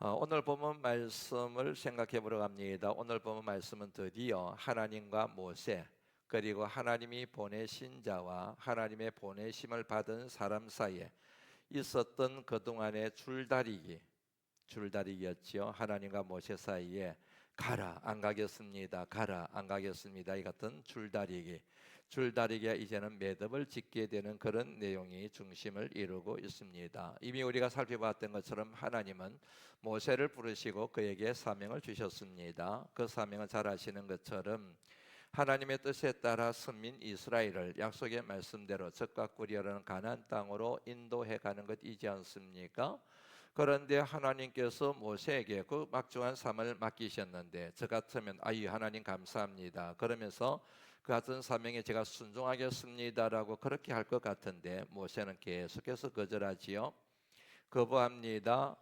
오늘 본문 말씀을 생각해 보러 갑니다. 오늘 본문 말씀은 드디어 하나님과 모세 그리고 하나님이 보내신 자와 하나님의 보내심을 받은 사람 사이에 있었던 그동안의 줄다리기였지요. 하나님과 모세 사이에 가라 안 가겠습니다. 가라 안 가겠습니다. 이 같은 줄다리기가 이제는 매듭을 짓게 되는 그런 내용이 중심을 이루고 있습니다. 이미 우리가 살펴봤던 것처럼 하나님은 모세를 부르시고 그에게 사명을 주셨습니다. 그 사명은 잘 아시는 것처럼 하나님의 뜻에 따라 선민 이스라엘을 약속의 말씀대로 적과 꿀이라는 가나안 땅으로 인도해 가는 것이지 않습니까? 그런데 하나님께서 모세에게 그 막중한 사명을 맡기셨는데 저 같으면 아유 하나님 감사합니다 그러면서 그 같은 사명에 제가 순종하겠습니다라고 그렇게 할 것 같은데 모세는 계속해서 거절하지요. 거부합니다.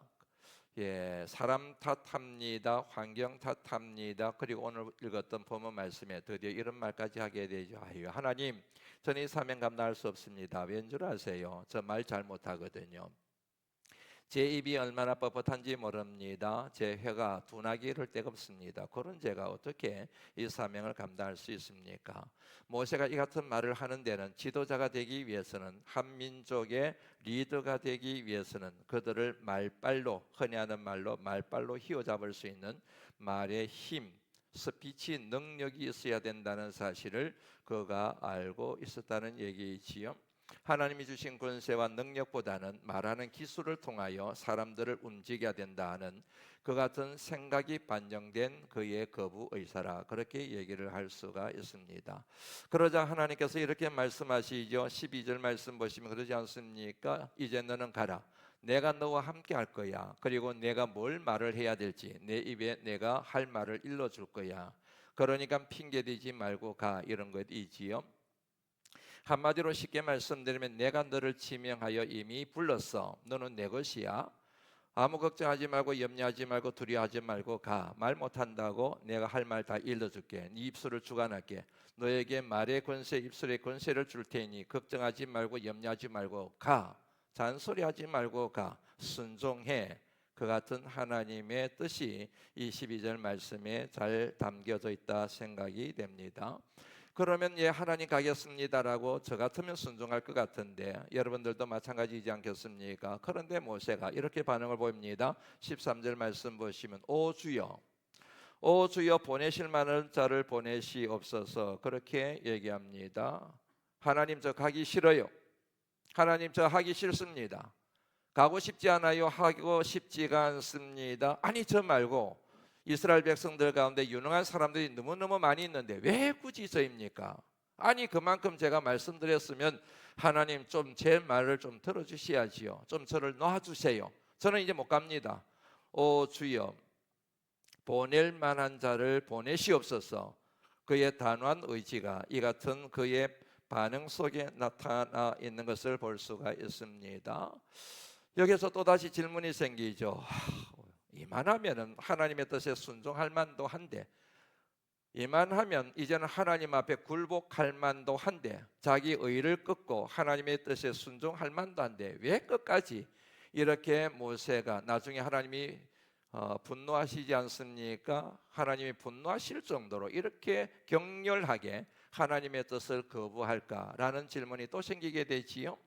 사람 탓합니다. 환경 탓합니다. 그리고 오늘 읽었던 본문 말씀에 드디어 이런 말까지 하게 되죠. 아유 하나님 저는 이 사명 감당할 수 없습니다. 왠 줄 아세요? 저 말 잘못하거든요. 제 입이 얼마나 뻣뻣한지 모릅니다. 제 혀가 둔하기 이를 데가 없습니다. 그런 제가 어떻게 이 사명을 감당할 수 있습니까? 모세가 이 같은 말을 하는 데는 지도자가 되기 위해서는 한 민족의 리더가 되기 위해서는 그들을 말빨로 흔히 하는 말로 말빨로 휘어잡을 수 있는 말의 힘 스피치 능력이 있어야 된다는 사실을 그가 알고 있었다는 얘기이지요. 하나님이 주신 권세와 능력보다는 말하는 기술을 통하여 사람들을 움직여야 된다 하는 그 같은 생각이 반영된 그의 거부 의사라 그렇게 얘기를 할 수가 있습니다. 그러자 하나님께서 이렇게 말씀하시죠. 12절 말씀 보시면 그러지 않습니까? 이제 너는 가라. 내가 너와 함께 할 거야. 그리고 내가 뭘 말을 해야 될지 내 입에 내가 할 말을 일러줄 거야. 그러니까 핑계대지 말고 가 이런 것이지요. 한마디로 쉽게 말씀드리면 내가 너를 지명하여 이미 불렀어. 너는 내 것이야. 아무 걱정하지 말고 염려하지 말고 두려워하지 말고 가. 말 못한다고 내가 할 말 다 일러줄게. 네 입술을 주관할게. 너에게 말의 권세 입술의 권세를 줄 테니 걱정하지 말고 염려하지 말고 가. 잔소리하지 말고 가. 순종해. 그 같은 하나님의 뜻이 이 12절 말씀에 잘 담겨져 있다 생각이 됩니다. 그러면 하나님 가겠습니다라고 저 같으면 순종할 것 같은데 여러분들도 마찬가지이지 않겠습니까? 그런데 모세가 이렇게 반응을 보입니다. 13절 말씀 보시면 오 주여 보내실 만한 자를 보내시옵소서 그렇게 얘기합니다. 하나님 저 가기 싫어요. 하나님 저 하기 싫습니다. 가고 싶지 않아요. 하고 싶지가 않습니다. 아니 저 말고 이스라엘 백성들 가운데 유능한 사람들이 너무너무 많이 있는데 왜 굳이 저입니까? 아니 그만큼 제가 말씀드렸으면 하나님 좀 제 말을 좀 들어주셔야지요. 좀 저를 놔주세요. 저는 이제 못 갑니다. 오 주여 보낼 만한 자를 보내시옵소서. 그의 단호한 의지가 이 같은 그의 반응 속에 나타나 있는 것을 볼 수가 있습니다. 여기서 또다시 질문이 생기죠. 이만하면 하나님의 뜻에 순종할 만도 한데 이만하면 이제는 하나님 앞에 굴복할 만도 한데 자기 의를 끊고 하나님의 뜻에 순종할 만도 한데 왜 끝까지 이렇게 모세가 나중에 하나님이 분노하시지 않습니까? 하나님이 분노하실 정도로 이렇게 격렬하게 하나님의 뜻을 거부할까라는 질문이 또 생기게 되지요.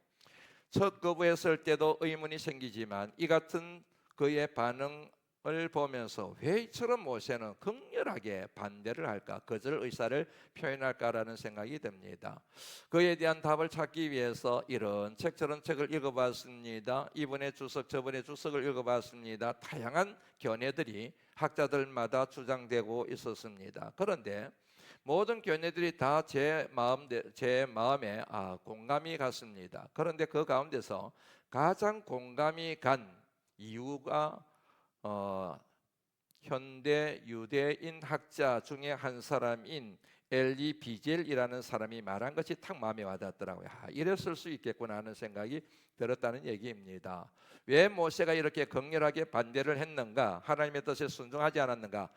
첫 거부했을 때도 의문이 생기지만 이 같은 그의 반응을 보면서 왜 이처럼 모세는 극렬하게 반대를 할까, 거절 의사를 표현할까라는 생각이 듭니다. 그에 대한 답을 찾기 위해서 이런 책 저런 책을 읽어봤습니다. 이번에 주석 저번에 주석을 읽어봤습니다. 다양한 견해들이 학자들마다 주장되고 있었습니다. 그런데 모든 견해들이 다 제 마음에 공감이 갔습니다. 그런데 그 가운데서 가장 공감이 간 이유가 현대 유대인 학자 중에 한 사람인 엘리 비젤이라는 사람이 말한 것이 탁 마음에 와닿더라고요. 이랬을 수 있겠구나 하는 생각이 들었다는 얘기입니다. 왜 모세가 이렇게 극렬하게 반대를 했는가? 하나님의 뜻에 순종하지 않았는가?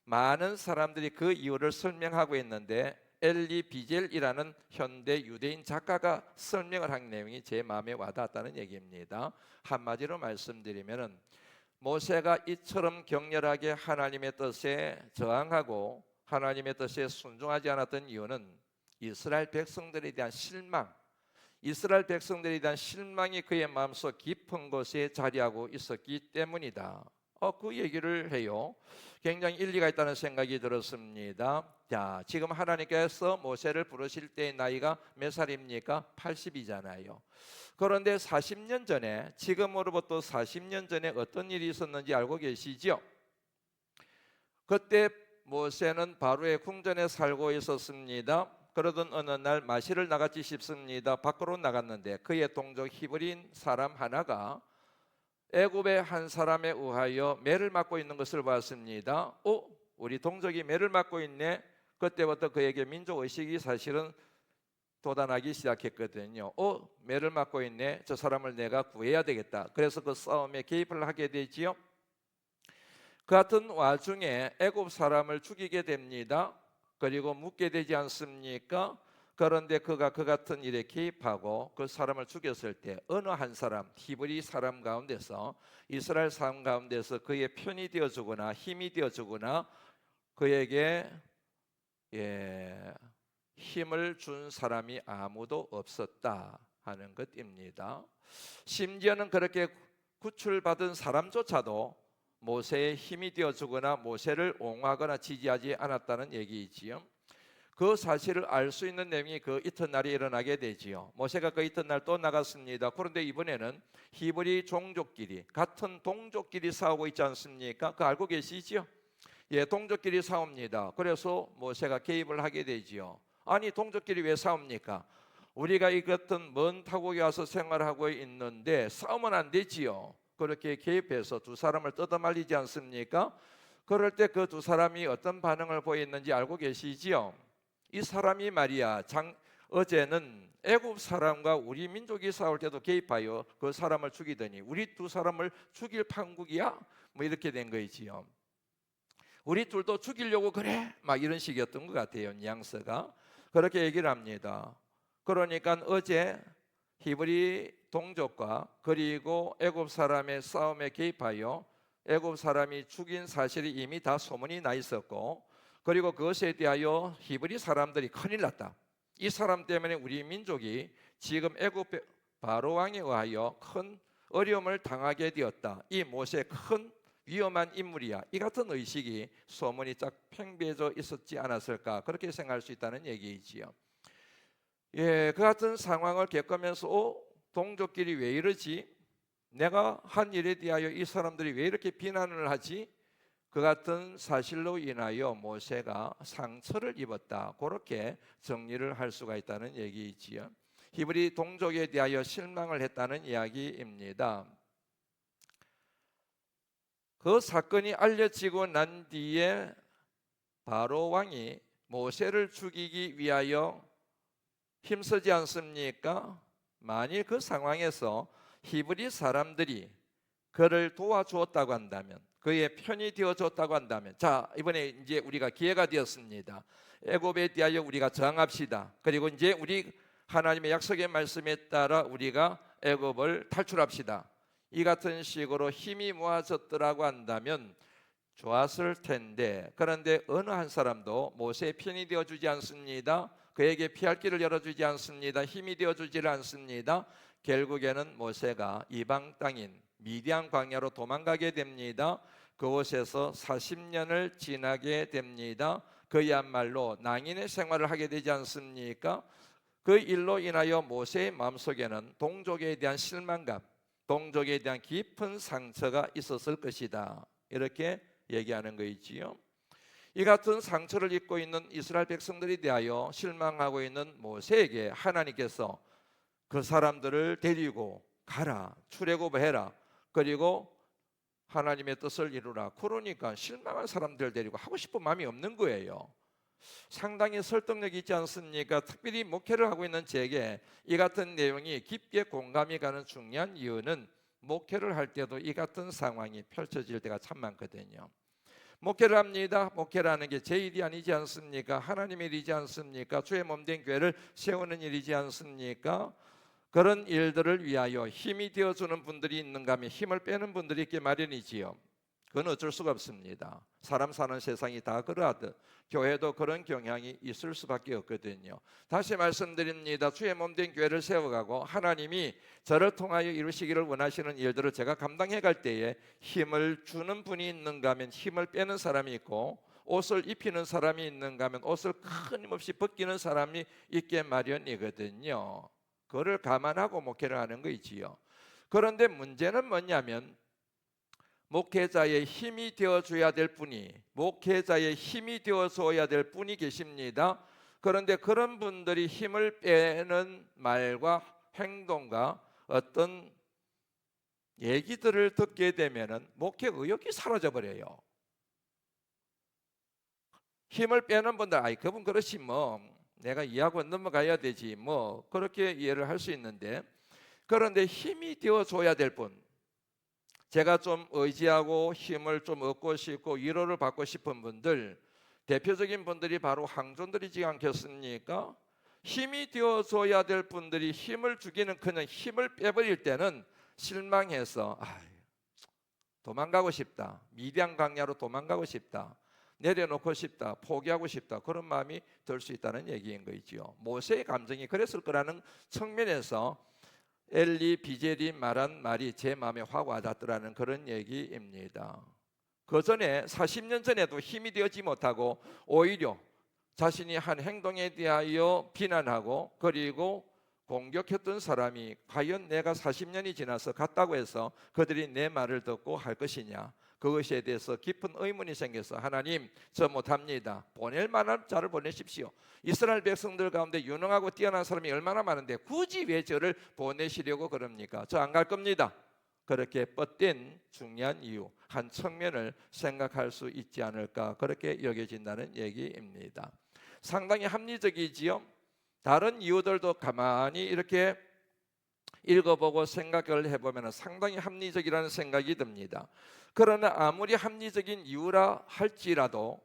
많은 사람들이 그 이유를 설명하고 있는데 엘리 비젤이라는 현대 유대인 작가가 설명을 한 내용이 제 마음에 와닿았다는 얘기입니다. 한마디로 말씀드리면은 모세가 이처럼 격렬하게 하나님의 뜻에 저항하고 하나님의 뜻에 순종하지 않았던 이유는 이스라엘 백성들에 대한 실망, 이스라엘 백성들에 대한 실망이 그의 마음속 깊은 곳에 자리하고 있었기 때문이다. 그 얘기를 해요. 굉장히 일리가 있다는 생각이 들었습니다. 자, 지금 하나님께서 모세를 부르실 때의 나이가 몇 살입니까? 80이잖아요. 그런데 40년 전에, 지금으로부터 40년 전에 어떤 일이 있었는지 알고 계시죠? 그때 모세는 바로의 궁전에 살고 있었습니다. 그러던 어느 날 마실을 나갔지 싶습니다. 밖으로 나갔는데 그의 동족 히브리인 사람 하나가 애굽의 한 사람에 의하여 매를 맞고 있는 것을 봤습니다. 우리 동족이 매를 맞고 있네. 그때부터 그에게 민족의식이 사실은 돋아나기 시작했거든요. 매를 맞고 있네. 저 사람을 내가 구해야 되겠다. 그래서 그 싸움에 개입을 하게 되지요. 그 같은 와중에 애굽 사람을 죽이게 됩니다. 그리고 묻게 되지 않습니까? 그런데 그가 그 같은 일에 개입하고 그 사람을 죽였을 때 어느 한 사람, 히브리 사람 가운데서, 이스라엘 사람 가운데서 그의 편이 되어주거나 힘이 되어주거나 그에게 힘을 준 사람이 아무도 없었다 하는 것입니다. 심지어는 그렇게 구출받은 사람조차도 모세의 힘이 되어주거나 모세를 옹호하거나 지지하지 않았다는 얘기이지요. 그 사실을 알 수 있는 내용이 그 이튿날에 일어나게 되지요. 모세가 그 이튿날 또 나갔습니다. 그런데 이번에는 히브리 종족끼리, 같은 동족끼리 싸우고 있지 않습니까? 그거 알고 계시지요? 동족끼리 싸웁니다. 그래서 모세가 개입을 하게 되지요. 아니, 동족끼리 왜 싸웁니까? 우리가 이 같은 먼 타국에 와서 생활하고 있는데 싸우면 안 되지요. 그렇게 개입해서 두 사람을 뜯어말리지 않습니까? 그럴 때 그 두 사람이 어떤 반응을 보였는지 알고 계시지요? 이 사람이 말이야, 어제는 애굽 사람과 우리 민족이 싸울 때도 개입하여 그 사람을 죽이더니 우리 두 사람을 죽일 판국이야? 뭐 이렇게 된 거이지요. 우리 둘도 죽이려고 그래? 막 이런 식이었던 것 같아요. 뉘앙스가 그렇게 얘기를 합니다. 그러니까 어제 히브리 동족과 그리고 애굽 사람의 싸움에 개입하여 애굽 사람이 죽인 사실이 이미 다 소문이 나 있었고, 그리고 그것에 대하여 히브리 사람들이 큰일 났다. 이 사람 때문에 우리 민족이 지금 애굽 바로 왕에 의하여 큰 어려움을 당하게 되었다. 이 모세 큰 위험한 인물이야. 이 같은 의식이 소문이 쫙 팽배해져 있었지 않았을까, 그렇게 생각할 수 있다는 얘기이지요. 그 같은 상황을 겪으면서 동족끼리 왜 이러지? 내가 한 일에 대하여 이 사람들이 왜 이렇게 비난을 하지? 그 같은 사실로 인하여 모세가 상처를 입었다. 그렇게 정리를 할 수가 있다는 얘기이지요. 히브리 동족에 대하여 실망을 했다는 이야기입니다. 그 사건이 알려지고 난 뒤에 바로 왕이 모세를 죽이기 위하여 힘쓰지 않습니까? 만일 그 상황에서 히브리 사람들이 그를 도와주었다고 한다면, 그의 편이 되어줬다고 한다면, 자, 이번에 이제 우리가 기회가 되었습니다. 애굽에 대하여 우리가 저항합시다. 그리고 이제 우리 하나님의 약속의 말씀에 따라 우리가 애굽을 탈출합시다. 이 같은 식으로 힘이 모아졌더라고 한다면 좋았을 텐데, 그런데 어느 한 사람도 모세의 편이 되어주지 않습니다. 그에게 피할 길을 열어주지 않습니다. 힘이 되어주지를 않습니다. 결국에는 모세가 이방 땅인 미디안 광야로 도망가게 됩니다. 그곳에서 40년을 지나게 됩니다. 그야말로 낭인의 생활을 하게 되지 않습니까? 그 일로 인하여 모세의 마음속에는 동족에 대한 실망감, 동족에 대한 깊은 상처가 있었을 것이다. 이렇게 얘기하는 거이지요. 이 같은 상처를 입고 있는 이스라엘 백성들에 대하여 실망하고 있는 모세에게 하나님께서 그 사람들을 데리고 가라, 출애굽해라, 그리고 하나님의 뜻을 이루라. 그러니까 실망한 사람들 데리고 하고 싶은 마음이 없는 거예요. 상당히 설득력이 있지 않습니까? 특별히 목회를 하고 있는 제게 이 같은 내용이 깊게 공감이 가는 중요한 이유는 목회를 할 때도 이 같은 상황이 펼쳐질 때가 참 많거든요. 목회를 합니다. 목회라는 게 제 일이 아니지 않습니까? 하나님의 일이지 않습니까? 주의 몸된 교회를 세우는 일이지 않습니까? 그런 일들을 위하여 힘이 되어주는 분들이 있는가 하면 힘을 빼는 분들이 있기 마련이지요. 그건 어쩔 수가 없습니다. 사람 사는 세상이 다 그러하듯 교회도 그런 경향이 있을 수밖에 없거든요. 다시 말씀드립니다. 주의 몸된 교회를 세워가고 하나님이 저를 통하여 이루시기를 원하시는 일들을 제가 감당해 갈 때에 힘을 주는 분이 있는가 하면 힘을 빼는 사람이 있고, 옷을 입히는 사람이 있는가 하면 옷을 끊임없이 벗기는 사람이 있게 마련이거든요. 그거를 감안하고 목회를 하는 거이지요. 그런데 문제는 뭐냐면 목회자의 힘이 되어줘야 될 분이, 목회자의 힘이 되어줘야 될 분이 계십니다. 그런데 그런 분들이 힘을 빼는 말과 행동과 어떤 얘기들을 듣게 되면은 목회 의욕이 사라져 버려요. 힘을 빼는 분들, 아이 그분 그렇지 뭐 내가 이해하고 넘어가야 되지 뭐 그렇게 이해를 할 수 있는데, 그런데 힘이 되어줘야 될 분, 제가 좀 의지하고 힘을 좀 얻고 싶고 위로를 받고 싶은 분들, 대표적인 분들이 바로 항존들이지 않겠습니까? 힘이 되어줘야 될 분들이 힘을 주기는 그냥 힘을 빼버릴 때는 실망해서 도망가고 싶다, 미디안 강야로 도망가고 싶다, 내려놓고 싶다, 포기하고 싶다, 그런 마음이 들 수 있다는 얘기인 거지요. 모세의 감정이 그랬을 거라는 측면에서 엘리 비젤이 말한 말이 제 마음에 확 와닿더라는 그런 얘기입니다. 그 전에 40년 전에도 힘이 되지 못하고 오히려 자신이 한 행동에 대하여 비난하고 그리고 공격했던 사람이 과연 내가 40년이 지나서 갔다고 해서 그들이 내 말을 듣고 할 것이냐, 그것에 대해서 깊은 의문이 생겨서 하나님 저 못합니다, 보낼 만한 자를 보내십시오. 이스라엘 백성들 가운데 유능하고 뛰어난 사람이 얼마나 많은데 굳이 왜 저를 보내시려고 그럽니까? 저 안 갈 겁니다. 그렇게 뻗댄 중요한 이유 한 측면을 생각할 수 있지 않을까, 그렇게 여겨진다는 얘기입니다. 상당히 합리적이지요. 다른 이유들도 가만히 이렇게 읽어보고 생각을 해보면 상당히 합리적이라는 생각이 듭니다. 그러나 아무리 합리적인 이유라 할지라도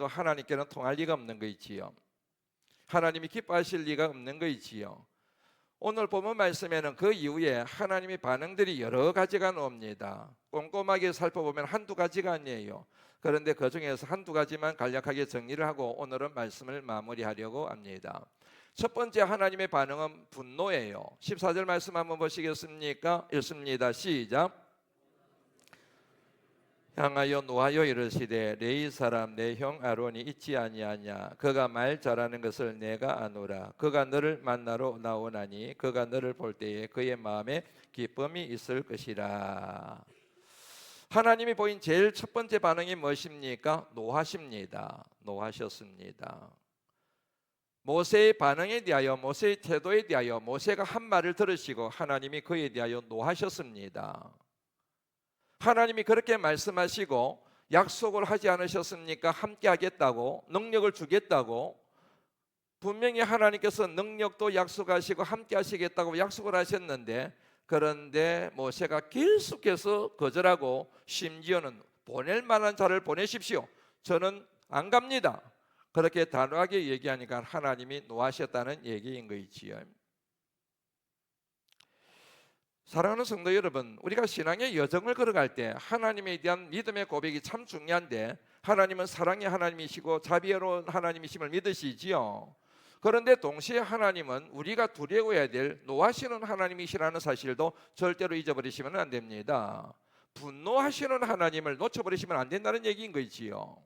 하나님께는 통할 리가 없는 거이지요. 하나님이 기뻐하실 리가 없는 거이지요. 오늘 본문 말씀에는 그 이후에 하나님의 반응들이 여러 가지가 나옵니다. 꼼꼼하게 살펴보면 한두 가지가 아니에요. 그런데 그 중에서 한두 가지만 간략하게 정리를 하고 오늘은 말씀을 마무리하려고 합니다. 첫 번째 하나님의 반응은 분노예요. 14절 말씀 한번 보시겠습니까? 읽습니다. 시작. 향하여 노하여 이르시되 레위 사람 내 형 아론이 있지 아니하냐, 그가 말 잘하는 것을 내가 아노라. 그가 너를 만나러 나오나니 그가 너를 볼 때에 그의 마음에 기쁨이 있을 것이라. 하나님이 보인 제일 첫 번째 반응이 무엇입니까? 노하십니다. 노하셨습니다. 모세의 반응에 대하여, 모세의 태도에 대하여 모세가 한 말을 들으시고 하나님이 그에 대하여 노하셨습니다. 하나님이 그렇게 말씀하시고 약속을 하지 않으셨습니까? 함께 하겠다고, 능력을 주겠다고. 분명히 하나님께서 능력도 약속하시고 함께 하시겠다고 약속을 하셨는데, 그런데 모세가 계속해서 거절하고 심지어는 보낼 만한 자를 보내십시오, 저는 안 갑니다, 그렇게 단호하게 얘기하니까 하나님이 노하셨다는 얘기인 거이지요. 사랑하는 성도 여러분, 우리가 신앙의 여정을 걸어갈 때 하나님에 대한 믿음의 고백이 참 중요한데, 하나님은 사랑의 하나님이시고 자비로운 하나님이심을 믿으시지요. 그런데 동시에 하나님은 우리가 두려워해야 될 노하시는 하나님이시라는 사실도 절대로 잊어버리시면 안 됩니다. 분노하시는 하나님을 놓쳐버리시면 안 된다는 얘기인 거지요.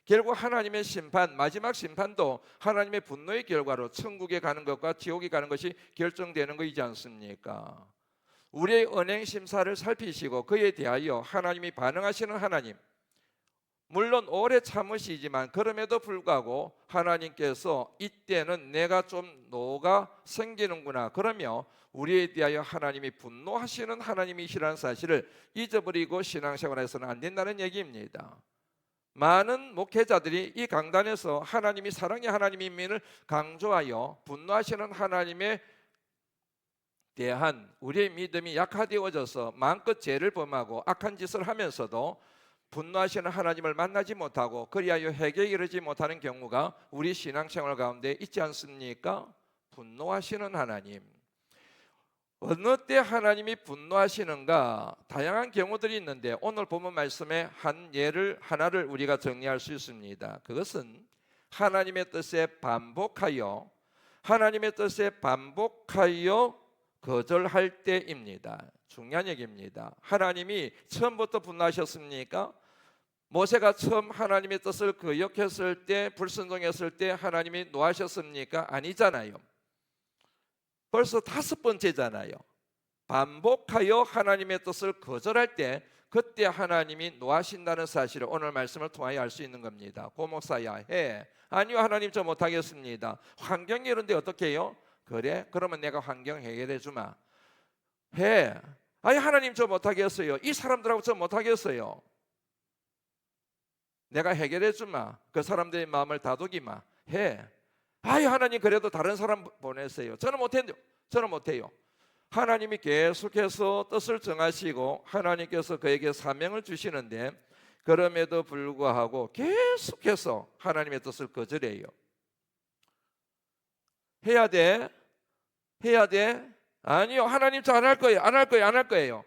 결국 하나님의 심판, 마지막 심판도 하나님의 분노의 결과로 천국에 가는 것과 지옥에 가는 것이 결정되는 것이지 않습니까? 우리의 언행 심사를 살피시고 그에 대하여 하나님이 반응하시는 하나님, 물론 오래 참으시지만 그럼에도 불구하고 하나님께서 이때는 내가 좀 노가 생기는구나, 그러며 우리에 대하여 하나님이 분노하시는 하나님이시라는 사실을 잊어버리고 신앙생활에서는 안 된다는 얘기입니다. 많은 목회자들이 이 강단에서 하나님이 사랑의 하나님임을 강조하여 분노하시는 하나님의 대한 우리의 믿음이 약화되어져서 마음껏 죄를 범하고 악한 짓을 하면서도 분노하시는 하나님을 만나지 못하고 그리하여 회개에 이르지 못하는 경우가 우리 신앙생활 가운데 있지 않습니까? 분노하시는 하나님. 어느 때 하나님이 분노하시는가? 다양한 경우들이 있는데 오늘 본문 말씀에 하나를 우리가 정리할 수 있습니다. 그것은 하나님의 뜻에 반복하여 거절할 때입니다. 중요한 얘기입니다. 하나님이 처음부터 분노하셨습니까? 모세가 처음 하나님의 뜻을 거역했을 때, 불순종했을 때 하나님이 노하셨습니까? 아니잖아요. 벌써 5번째잖아요. 반복하여 하나님의 뜻을 거절할 때 그때 하나님이 노하신다는 사실을 오늘 말씀을 통하여 알 수 있는 겁니다. 고목사야 해. 아니요, 하나님 저 못하겠습니다. 환경이 이런데 어떻게 해요? 그래? 그러면 내가 환경 해결해 주마. 해. 아니 하나님 저 못하겠어요. 이 사람들하고 저 못하겠어요. 내가 해결해 주마. 그 사람들의 마음을 다독이마. 해. 아이 하나님 그래도 다른 사람 보내세요. 저는 못해요. 하나님이 계속해서 뜻을 정하시고 하나님께서 그에게 사명을 주시는데 그럼에도 불구하고 계속해서 하나님의 뜻을 거절해요. 해야 돼? 아니요, 하나님 저 안 할 거예요.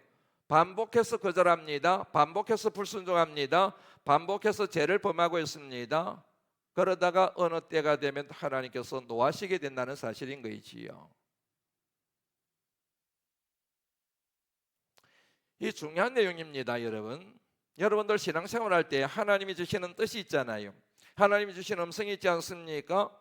반복해서 거절합니다. 반복해서 불순종합니다. 반복해서 죄를 범하고 있습니다. 그러다가 어느 때가 되면 하나님께서 노하시게 된다는 사실인 거이지요. 이 중요한 내용입니다, 여러분. 여러분들 신앙생활 할 때 하나님이 주시는 뜻이 있잖아요. 하나님이 주시는 음성이 있지 않습니까?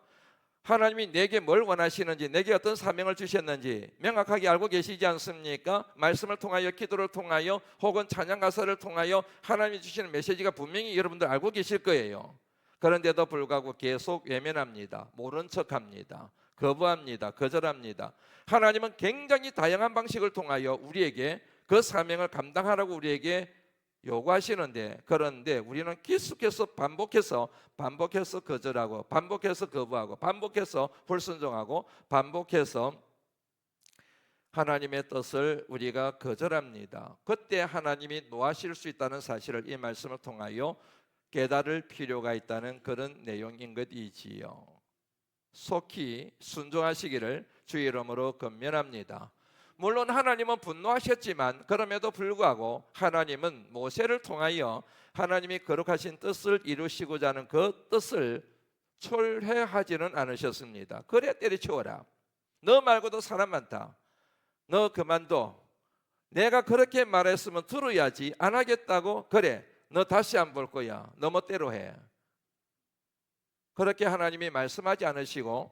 하나님이 내게 뭘 원하시는지, 내게 어떤 사명을 주셨는지 명확하게 알고 계시지 않습니까? 말씀을 통하여, 기도를 통하여, 혹은 찬양 가사를 통하여 하나님이 주시는 메시지가 분명히 여러분들 알고 계실 거예요. 그런데도 불구하고 계속 외면합니다. 모른 척합니다. 거부합니다. 거절합니다. 하나님은 굉장히 다양한 방식을 통하여 우리에게 그 사명을 감당하라고 우리에게 요구하시는데, 그런데 우리는 계속해서 반복해서 거절하고, 반복해서 거부하고, 반복해서 불순종하고, 반복해서 하나님의 뜻을 우리가 거절합니다. 그때 하나님이 노하실 수 있다는 사실을 이 말씀을 통하여 깨달을 필요가 있다는 그런 내용인 것이지요. 속히 순종하시기를 주의 이름으로 권면합니다. 물론 하나님은 분노하셨지만 그럼에도 불구하고 하나님은 모세를 통하여 하나님이 거룩하신 뜻을 이루시고자 하는 그 뜻을 철회하지는 않으셨습니다. 그래 때려치워라. 너 말고도 사람 많다. 너 그만둬. 내가 그렇게 말했으면 들어야지. 안 하겠다고? 그래. 너 다시 안 볼 거야. 너 멋대로 해. 그렇게 하나님이 말씀하지 않으시고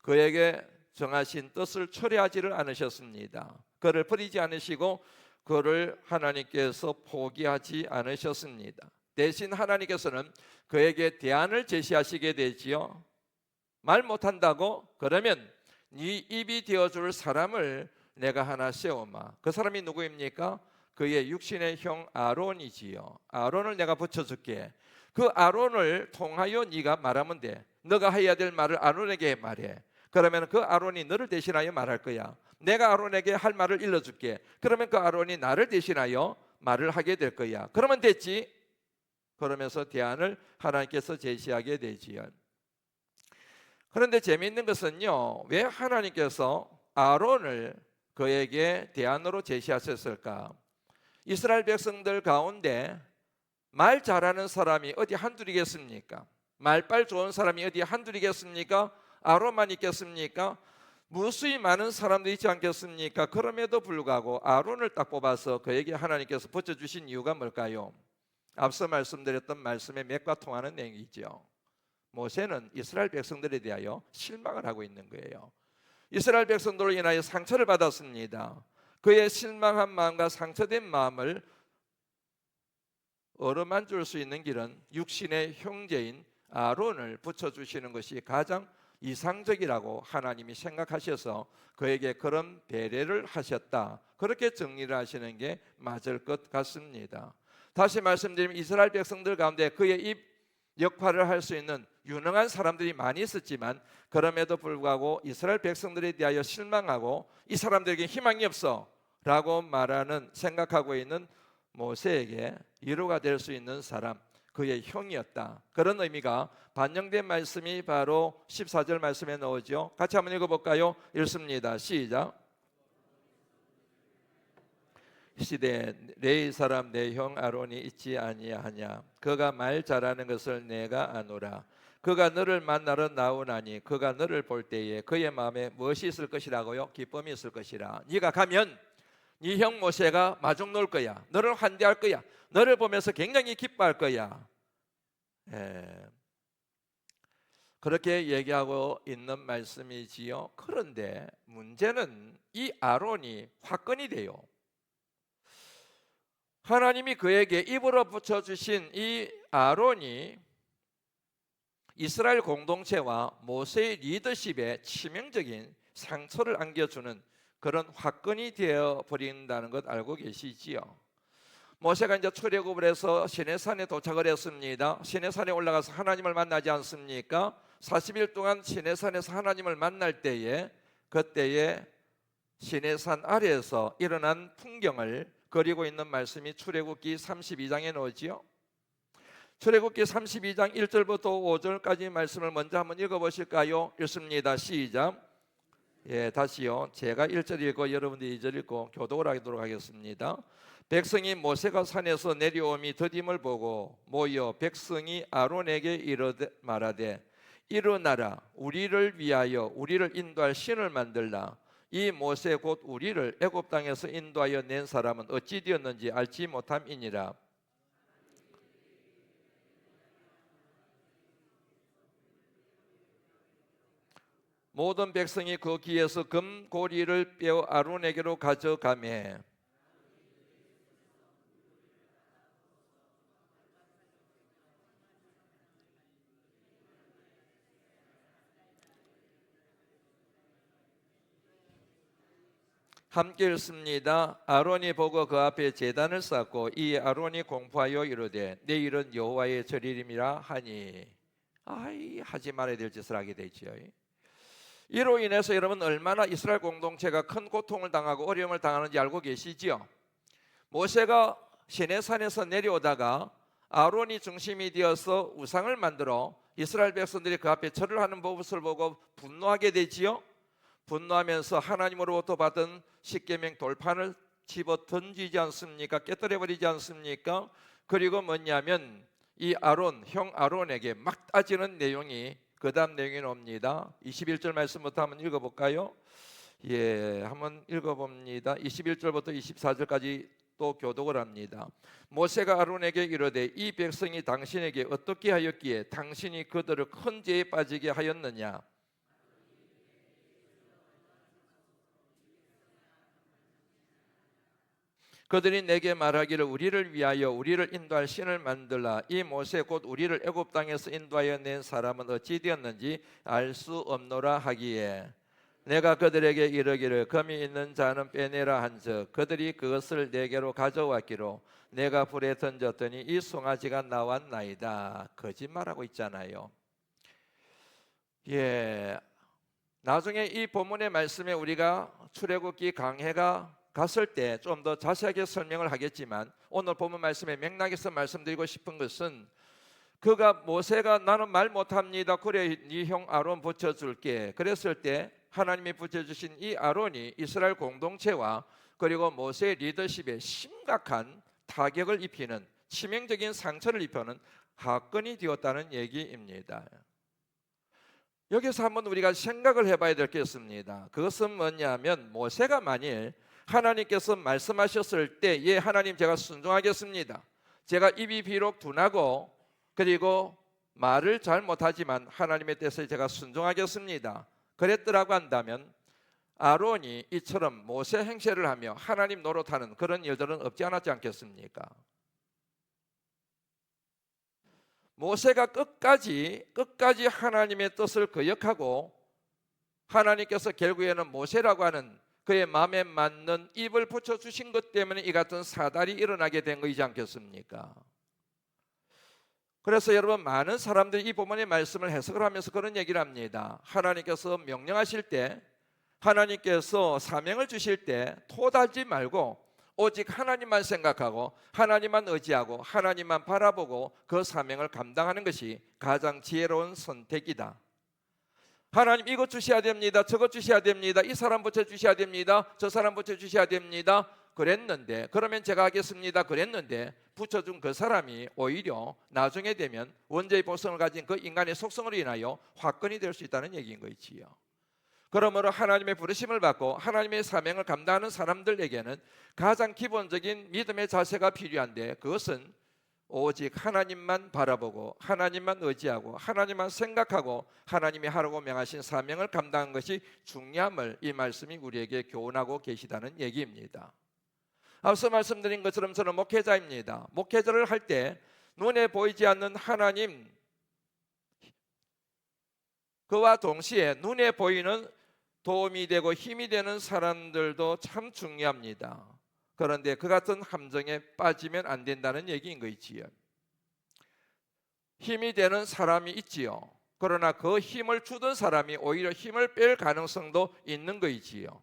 그에게 정하신 뜻을 철회하지를 않으셨습니다. 그를 버리지 않으시고 그를 하나님께서 포기하지 않으셨습니다. 대신 하나님께서는 그에게 대안을 제시하시게 되지요. 말 못한다고? 그러면 네 입이 되어줄 사람을 내가 하나 세우마. 그 사람이 누구입니까? 그의 육신의 형 아론이지요. 아론을 내가 붙여줄게. 그 아론을 통하여 네가 말하면 돼. 너가 해야 될 말을 아론에게 말해. 그러면 그 아론이 너를 대신하여 말할 거야. 내가 아론에게 할 말을 일러줄게. 그러면 그 아론이 나를 대신하여 말을 하게 될 거야. 그러면 됐지? 그러면서 대안을 하나님께서 제시하게 되지요. 그런데 재미있는 것은요, 왜 하나님께서 아론을 그에게 대안으로 제시하셨을까? 이스라엘 백성들 가운데 말 잘하는 사람이 어디 한둘이겠습니까? 말빨 좋은 사람이 어디 한둘이겠습니까? 아론만 있겠습니까? 무수히 많은 사람들이 있지 않겠습니까? 그럼에도 불구하고 아론을 딱 뽑아서 그에게 하나님께서 붙여주신 이유가 뭘까요? 앞서 말씀드렸던 말씀의 맥과 통하는 내용이죠. 모세는 이스라엘 백성들에 대하여 실망을 하고 있는 거예요. 이스라엘 백성들로 인하여 상처를 받았습니다. 그의 실망한 마음과 상처된 마음을 어루만질 수 있는 길은 육신의 형제인 아론을 붙여주시는 것이 가장 이상적이라고 하나님이 생각하셔서 그에게 그런 배려를 하셨다. 그렇게 정리를 하시는 게 맞을 것 같습니다. 다시 말씀드리면 이스라엘 백성들 가운데 그의 입 역할을 할 수 있는 유능한 사람들이 많이 있었지만 그럼에도 불구하고 이스라엘 백성들에 대하여 실망하고 이 사람들에게 희망이 없어 라고 생각하고 있는 모세에게 위로가 될 수 있는 사람, 그의 형이었다. 그런 의미가 반영된 말씀이 바로 14절 말씀에 나오죠. 같이 한번 읽어볼까요? 읽습니다. 시작. 시대 레위 사람 내 형 아론이 있지 아니하냐. 그가 말 잘하는 것을 내가 아노라. 그가 너를 만나러 나오나니 그가 너를 볼 때에 그의 마음에 무엇이 있을 것이라고요? 기쁨이 있을 것이라. 네가 가면 네 형 모세가 마중 놓을 거야. 너를 환대할 거야. 너를 보면서 굉장히 기뻐할 거야. 그렇게 얘기하고 있는 말씀이지요. 그런데 문제는 이 아론이 화끈이 돼요. 하나님이 그에게 입으로 붙여주신 이 아론이 이스라엘 공동체와 모세의 리더십에 치명적인 상처를 안겨주는 그런 화끈이 되어 버린다는 것 알고 계시지요? 모세가 이제 출애굽을 해서 시내산에 도착을 했습니다. 시내산에 올라가서 하나님을 만나지 않습니까? 40일 동안 시내산에서 하나님을 만날 때에 그때에 시내산 아래에서 일어난 풍경을 그리고 있는 말씀이 출애굽기 32장에 나오지요. 출애굽기 32장 1절부터 5절까지 말씀을 먼저 한번 읽어보실까요? 읽습니다. 시작. 다시요. 제가 1절 읽고 여러분들이 2절 읽고 교독을 하도록 하겠습니다. 백성이 모세가 산에서 내려옴이 더딤을 보고 모여 백성이 아론에게 이르되 말하되 일어나라 우리를 위하여 우리를 인도할 신을 만들라. 이 모세 곧 우리를 애굽 땅에서 인도하여 낸 사람은 어찌 되었는지 알지 못함이니라. 모든 백성이 그 귀에서 금고리를 빼어 아론에게로 가져가매 함께 읽습니다. 아론이 보고 그 앞에 제단을 쌓고 이 아론이 공포하여 이르되 내일은 여호와의 절일임이라 하니. 하지 말아야 될 짓을 하게 되지요. 이로 인해서 여러분 얼마나 이스라엘 공동체가 큰 고통을 당하고 어려움을 당하는지 알고 계시지요? 모세가 시내산에서 내려오다가 아론이 중심이 되어서 우상을 만들어 이스라엘 백성들이 그 앞에 절을 하는 모습을 보고 분노하게 되지요. 분노하면서 하나님으로부터 받은 십계명 돌판을 집어 던지지 않습니까? 깨뜨려 버리지 않습니까? 그리고 뭐냐면 이 아론, 형 아론에게 막 따지는 내용이 그 다음 내용이 나옵니다. 21절 말씀부터 한번 읽어볼까요? 한번 읽어봅니다. 21절부터 24절까지 또 교독을 합니다. 모세가 아론에게 이르되 이 백성이 당신에게 어떻게 하였기에 당신이 그들을 큰 죄에 빠지게 하였느냐? 그들이 내게 말하기를 우리를 위하여 우리를 인도할 신을 만들라. 이 모세 곧 우리를 애굽 땅에서 인도하여 낸 사람은 어찌 되었는지 알 수 없노라 하기에 내가 그들에게 이르기를 금이 있는 자는 빼내라 한즉 그들이 그것을 내게로 가져왔기로 내가 불에 던졌더니 이 송아지가 나왔나이다. 거짓말하고 있잖아요. 나중에 이 본문의 말씀에 우리가 출애굽기 강해가 갔을 때 좀 더 자세하게 설명을 하겠지만 오늘 본문 말씀의 맥락에서 말씀드리고 싶은 것은 모세가 나는 말 못합니다. 그래 네 형 아론 붙여줄게. 그랬을 때 하나님이 붙여주신 이 아론이 이스라엘 공동체와 그리고 모세의 리더십에 심각한 타격을 입히는 치명적인 상처를 입히는 사건이 되었다는 얘기입니다. 여기서 한번 우리가 생각을 해봐야 될 게 있습니다. 그것은 뭐냐면 모세가 만일 하나님께서 말씀하셨을 때 하나님 제가 순종하겠습니다. 제가 입이 비록 둔하고 그리고 말을 잘 못하지만 하나님의 뜻에 제가 순종하겠습니다. 그랬더라고 한다면 아론이 이처럼 모세 행세를 하며 하나님 노릇하는 그런 일들은 없지 않았지 않겠습니까? 모세가 끝까지 하나님의 뜻을 거역하고 하나님께서 결국에는 모세라고 하는 그의 마음에 맞는 입을 붙여주신 것 때문에 이 같은 사달이 일어나게 된 것이지 않겠습니까? 그래서 여러분 많은 사람들이 이 본문의 말씀을 해석을 하면서 그런 얘기를 합니다. 하나님께서 명령하실 때 하나님께서 사명을 주실 때 토달지 말고 오직 하나님만 생각하고 하나님만 의지하고 하나님만 바라보고 그 사명을 감당하는 것이 가장 지혜로운 선택이다. 하나님 이것 주셔야 됩니다. 저것 주셔야 됩니다. 이 사람 붙여 주셔야 됩니다. 저 사람 붙여 주셔야 됩니다. 그랬는데, 그러면 제가 하겠습니다. 그랬는데 붙여준 그 사람이 오히려 나중에 되면 원죄의 보성을 가진 그 인간의 속성으로 인하여 화권이 될 수 있다는 얘기인 거지요. 그러므로 하나님의 부르심을 받고 하나님의 사명을 감당하는 사람들에게는 가장 기본적인 믿음의 자세가 필요한데, 그것은 오직 하나님만 바라보고 하나님만 의지하고 하나님만 생각하고 하나님이 하라고 명하신 사명을 감당하는 것이 중요함을 이 말씀이 우리에게 교훈하고 계시다는 얘기입니다. 앞서 말씀드린 것처럼 저는 목회자입니다. 목회자를 할 때 눈에 보이지 않는 하나님, 그와 동시에 눈에 보이는 도움이 되고 힘이 되는 사람들도 참 중요합니다. 그런데 그 같은 함정에 빠지면 안 된다는 얘기인 거지요. 힘이 되는 사람이 있지요. 그러나 그 힘을 주던 사람이 오히려 힘을 뺄 가능성도 있는 거지요.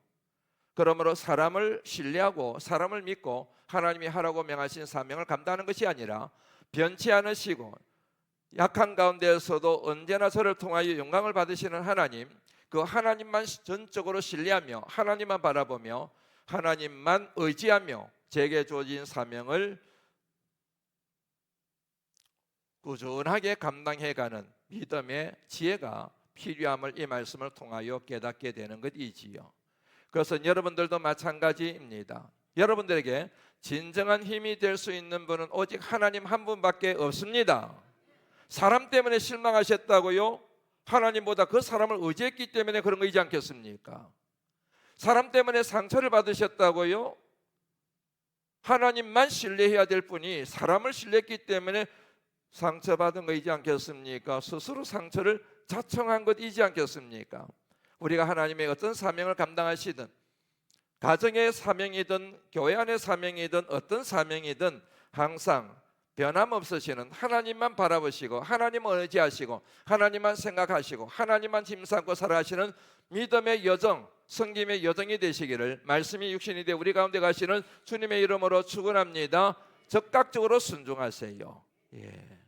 그러므로 사람을 신뢰하고 사람을 믿고 하나님이 하라고 명하신 사명을 감당하는 것이 아니라 변치 않으시고 약한 가운데에서도 언제나 저를 통하여 영광을 받으시는 하나님, 그 하나님만 전적으로 신뢰하며 하나님만 바라보며 하나님만 의지하며 제게 주어진 사명을 꾸준하게 감당해가는 믿음의 지혜가 필요함을 이 말씀을 통하여 깨닫게 되는 것이지요. 그것은 여러분들도 마찬가지입니다. 여러분들에게 진정한 힘이 될 수 있는 분은 오직 하나님 한 분밖에 없습니다. 사람 때문에 실망하셨다고요? 하나님보다 그 사람을 의지했기 때문에 그런 거이지 않겠습니까? 사람 때문에 상처를 받으셨다고요? 하나님만 신뢰해야 될 분이 사람을 신뢰했기 때문에 상처받은 거이지 않겠습니까? 스스로 상처를 자청한 것이지 않겠습니까? 우리가 하나님의 어떤 사명을 감당하시든, 가정의 사명이든 교회 안의 사명이든 어떤 사명이든 항상 변함없으시는 하나님만 바라보시고 하나님을 의지하시고 하나님만 생각하시고 하나님만 힘삼고 살아가시는 믿음의 여정, 성김의 여정이 되시기를 말씀이 육신이 되어 우리 가운데 가시는 주님의 이름으로 축원합니다. 적극적으로 순종하세요. 예.